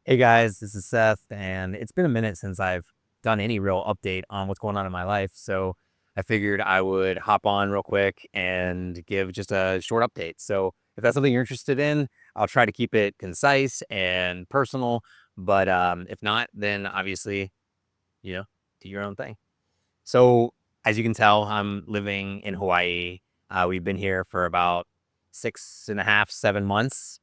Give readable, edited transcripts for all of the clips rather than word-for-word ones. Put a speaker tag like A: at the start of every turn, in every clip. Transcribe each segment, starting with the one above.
A: Hey guys, this is Seth, and it's been a minute since I've done any real update on what's going on in my life. So I figured I would hop on real quick and give just a short update. So if that's something you're interested in, I'll try to keep it concise and personal. But if not, then obviously, you know, do your own thing. So as you can tell, I'm living in Hawaii. We've been here for about 6.5, 7 months.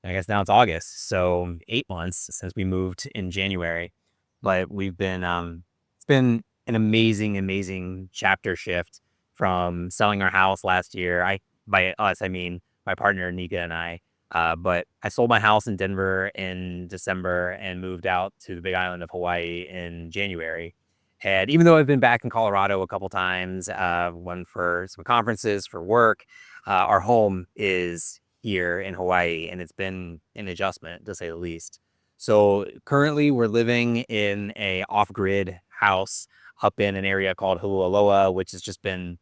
A: I guess now it's August, so 8 months since we moved in January. But it's been an amazing, amazing chapter shift from selling our house last year. By us, I mean my partner Nika and I. But I sold my house in Denver in December and moved out to the Big Island of Hawaii in January. And even though I've been back in Colorado a couple times, one for some conferences for work, our home is here in Hawaii, and it's been an adjustment to say the least. So currently, we're living in a off-grid house up in an area called Hulualoa, which has just been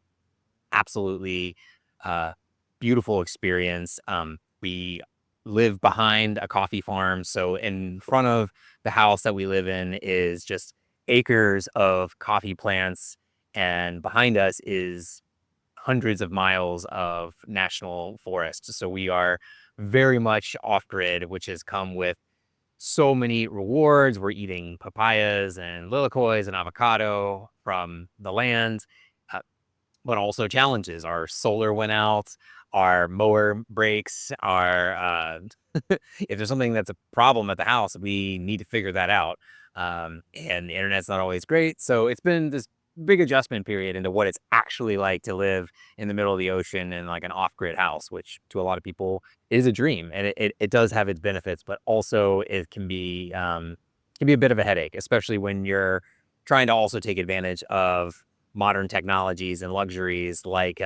A: absolutely uh, beautiful experience. We live behind a coffee farm, so in front of the house that we live in is just acres of coffee plants, and behind us is hundreds of miles of national forest. So we are very much off grid, which has come with so many rewards. We're eating papayas and lilicois and avocado from the land, uh, but also challenges. Our solar went out, our mower breaks, if there's something that's a problem at the house, we need to figure that out. And the internet's not always great. So it's been this big adjustment period into what it's actually like to live in the middle of the ocean in like an off-grid house, which to a lot of people is a dream. And it does have its benefits, but also it can be a bit of a headache, especially when you're trying to also take advantage of modern technologies and luxuries like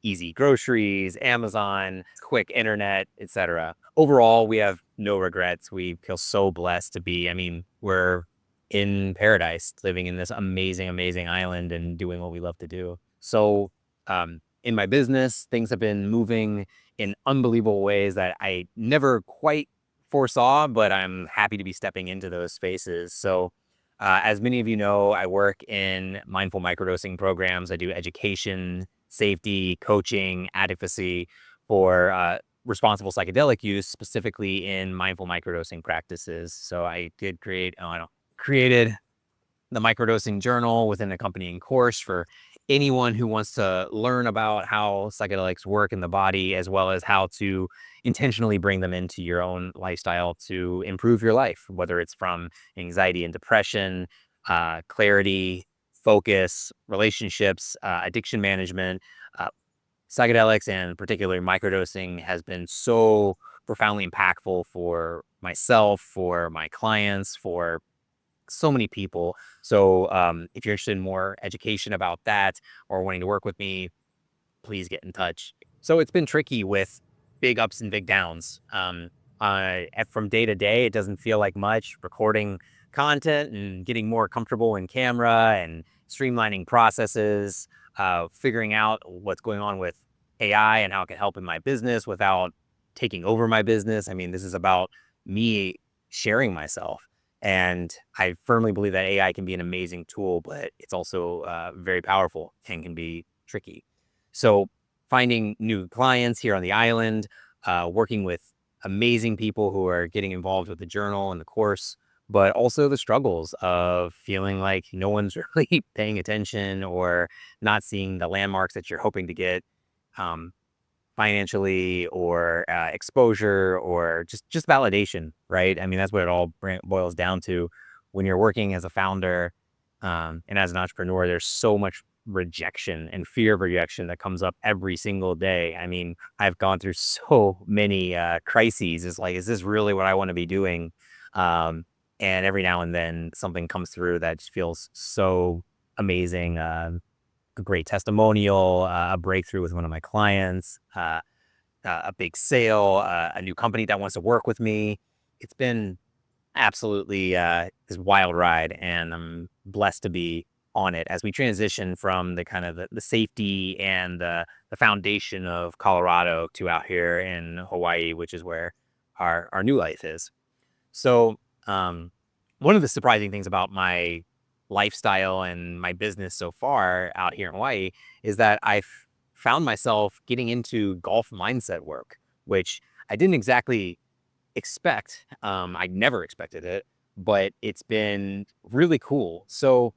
A: easy groceries, Amazon, quick internet, etc. Overall, we have no regrets. We feel so blessed to be, I mean, we're in paradise, living in this amazing, amazing island and doing what we love to do. So, in my business, things have been moving in unbelievable ways that I never quite foresaw, but I'm happy to be stepping into those spaces. So, as many of you know, I work in mindful microdosing programs. I do education, safety, coaching, advocacy for responsible psychedelic use, specifically in mindful microdosing practices. So I did created the microdosing journal with an accompanying course for anyone who wants to learn about how psychedelics work in the body, as well as how to intentionally bring them into your own lifestyle to improve your life, whether it's from anxiety and depression, clarity, focus, relationships, addiction management. Uh, Psychedelics and particularly microdosing has been so profoundly impactful for myself, for my clients, for so many people. So, if you're interested in more education about that or wanting to work with me, please get in touch. So it's been tricky with big ups and big downs. From day to day, it doesn't feel like much. Recording content and getting more comfortable in camera and streamlining processes, figuring out what's going on with AI and how it can help in my business without taking over my business. I mean, this is about me sharing myself. And I firmly believe that AI can be an amazing tool, but it's also very powerful and can be tricky. So finding new clients here on the island, working with amazing people who are getting involved with the journal and the course, but also the struggles of feeling like no one's really paying attention or not seeing the landmarks that you're hoping to get um, financially or exposure or just validation, right? I mean, that's what it all boils down to. When you're working as a founder and as an entrepreneur, there's so much rejection and fear of rejection that comes up every single day. I mean, I've gone through so many crises. It's like, is this really what I want to be doing? Um, and every now and then something comes through that just feels so amazing. A great testimonial, a breakthrough with one of my clients, a big sale, a new company that wants to work with me. It's been absolutely this wild ride, and I'm blessed to be on it as we transition from the kind of the safety and the foundation of Colorado to out here in Hawaii, which is where our new life is. So, um, one of the surprising things about my lifestyle and my business so far out here in Hawaii is that I've found myself getting into golf mindset work, which I didn't exactly expect. I never expected it, but it's been really cool. So,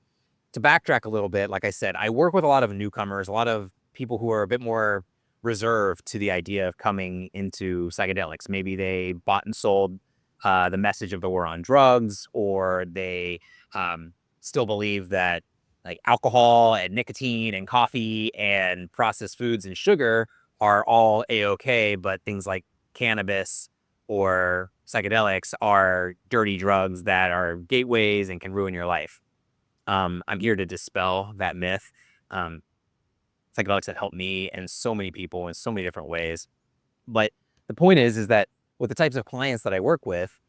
A: to backtrack a little bit, like I said, I work with a lot of newcomers, a lot of people who are a bit more reserved to the idea of coming into psychedelics. Maybe they bought and sold the message of the war on drugs, or they um, still believe that like alcohol and nicotine and coffee and processed foods and sugar are all a-okay, but things like cannabis or psychedelics are dirty drugs that are gateways and can ruin your life. I'm here to dispel that myth. Um, Psychedelics have helped me and so many people in so many different ways. But the point is that with the types of clients that I work with,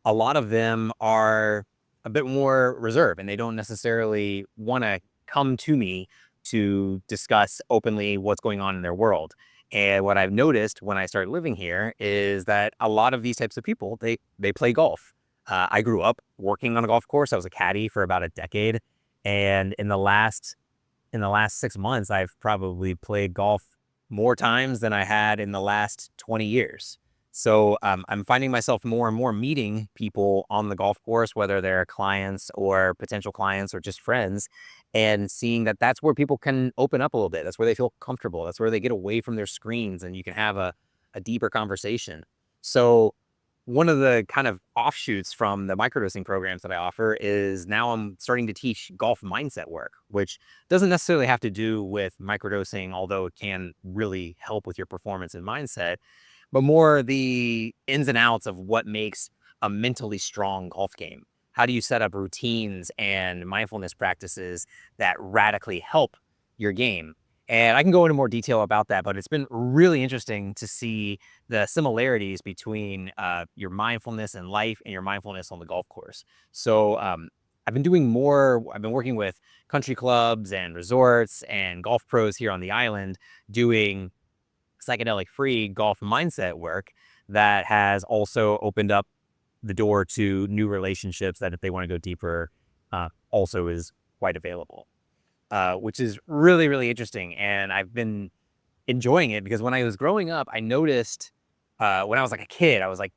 A: a lot of them are a bit more reserved and they don't necessarily want to come to me to discuss openly what's going on in their world. And what I've noticed when I started living here is that a lot of these types of people, they play golf. I grew up working on a golf course. I was a caddy for about a decade. And in the last 6 months, I've probably played golf more times than I had in the last 20 years. So I'm finding myself more and more meeting people on the golf course, whether they're clients or potential clients or just friends, and seeing that that's where people can open up a little bit. That's where they feel comfortable. That's where they get away from their screens and you can have a deeper conversation. So one of the kind of offshoots from the microdosing programs that I offer is now I'm starting to teach golf mindset work, which doesn't necessarily have to do with microdosing, although it can really help with your performance and mindset, but more the ins and outs of what makes a mentally strong golf game. How do you set up routines and mindfulness practices that radically help your game? And I can go into more detail about that, but it's been really interesting to see the similarities between your mindfulness in life and your mindfulness on the golf course. So I've been doing more. I've been working with country clubs and resorts and golf pros here on the island doing psychedelic free golf mindset work that has also opened up the door to new relationships that if they want to go deeper, also is quite available, which is really, really interesting. And I've been enjoying it because when I was growing up, I noticed when I was like a kid, I was like,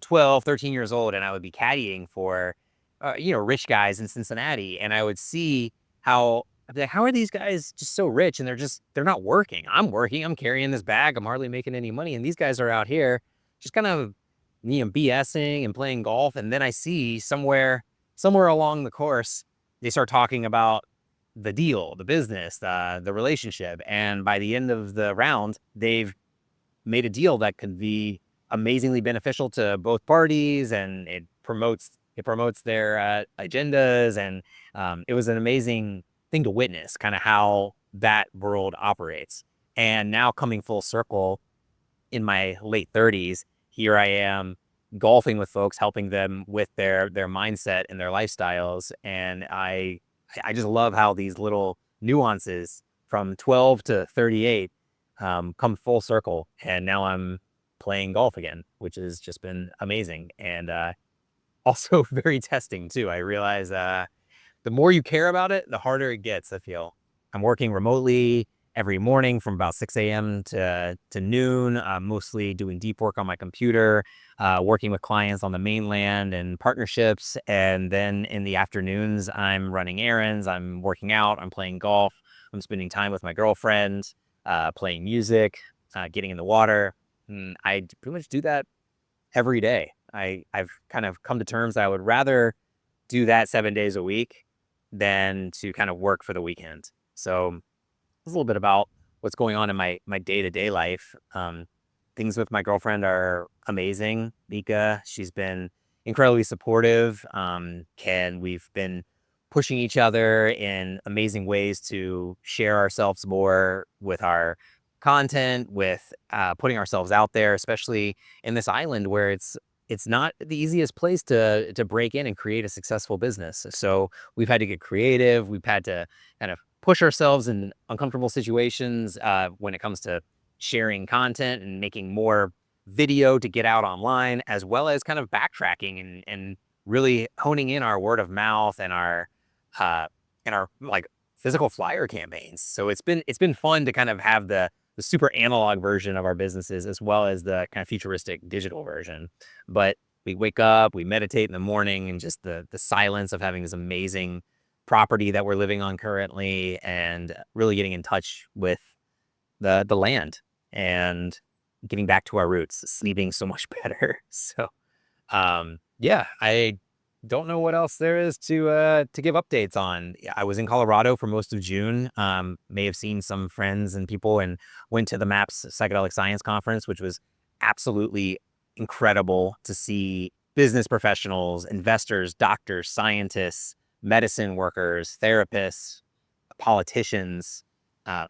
A: 12, 13 years old, and I would be caddying for, rich guys in Cincinnati. And I would see how, I'd be like, how are these guys just so rich and they're not working? I'm working, I'm carrying this bag, I'm hardly making any money. And these guys are out here just kind of, BSing and playing golf. And then I see somewhere along the course, they start talking about the deal, the business, the relationship. And by the end of the round, they've made a deal that could be amazingly beneficial to both parties, and it promotes their agendas. And it was an amazing thing to witness, kind of how that world operates. And now coming full circle in my late 30s, here I am golfing with folks, helping them with their mindset and their lifestyles. And I just love how these little nuances from 12 to 38 come full circle. And now I'm playing golf again, which has just been amazing. And also very testing too. I realize the more you care about it, the harder it gets, I feel. I'm working remotely every morning from about 6 a.m. to noon, mostly doing deep work on my computer, working with clients on the mainland and partnerships. And then in the afternoons, I'm running errands, I'm working out, I'm playing golf, I'm spending time with my girlfriend, playing music, getting in the water. Pretty much do that every day. I've kind of come to terms that I would rather do that 7 days a week than to kind of work for the weekend. So it's a little bit about what's going on in my day-to-day life. Things with my girlfriend are amazing. Mika, she's been incredibly supportive. We've been pushing each other in amazing ways to share ourselves more with our content, with putting ourselves out there, especially in this island where it's not the easiest place to break in and create a successful business. So we've had to get creative. We've had to kind of push ourselves in uncomfortable situations when it comes to sharing content and making more video to get out online, as well as kind of backtracking and really honing in our word of mouth uh and our like physical flyer campaigns. So it's been fun to kind of have the super analog version of our businesses as well as the kind of futuristic digital version. But we wake up, we meditate in the morning, and just the silence of having this amazing property that we're living on currently, and really getting in touch with the land and getting back to our roots, sleeping so much better. So yeah, I don't know what else there is to give updates on. Yeah, I was in Colorado for most of June. May have seen some friends and people, and went to the MAPS Psychedelic Science Conference, which was absolutely incredible to see business professionals, investors, doctors, scientists, medicine workers, therapists, politicians, uh,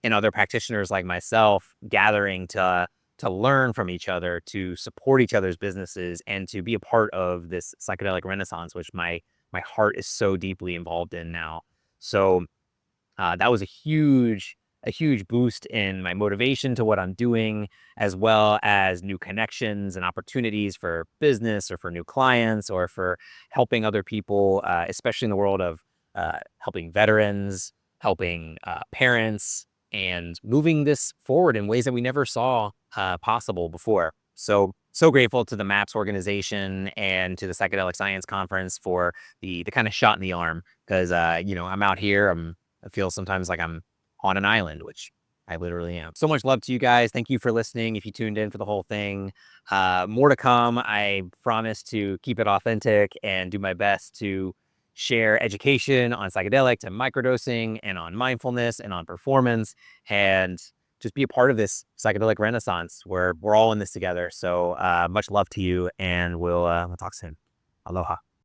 A: and other practitioners like myself gathering to learn from each other, to support each other's businesses, and to be a part of this psychedelic renaissance, which my heart is so deeply involved in now. So that was a huge boost in my motivation to what I'm doing, as well as new connections and opportunities for business or for new clients or for helping other people, especially in the world of helping veterans, helping parents, and moving this forward in ways that we never saw possible before. So grateful to the MAPS organization and to the Psychedelic Science Conference for the kind of shot in the arm, because I'm out here. I feel sometimes like I'm on an island, which I literally am. So much love to you guys. Thank you for listening. If you tuned in for the whole thing, more to come. I promise to keep it authentic and do my best to share education on psychedelics and microdosing and on mindfulness and on performance, and just be a part of this psychedelic renaissance where we're all in this together. So much love to you, and we'll talk soon. Aloha.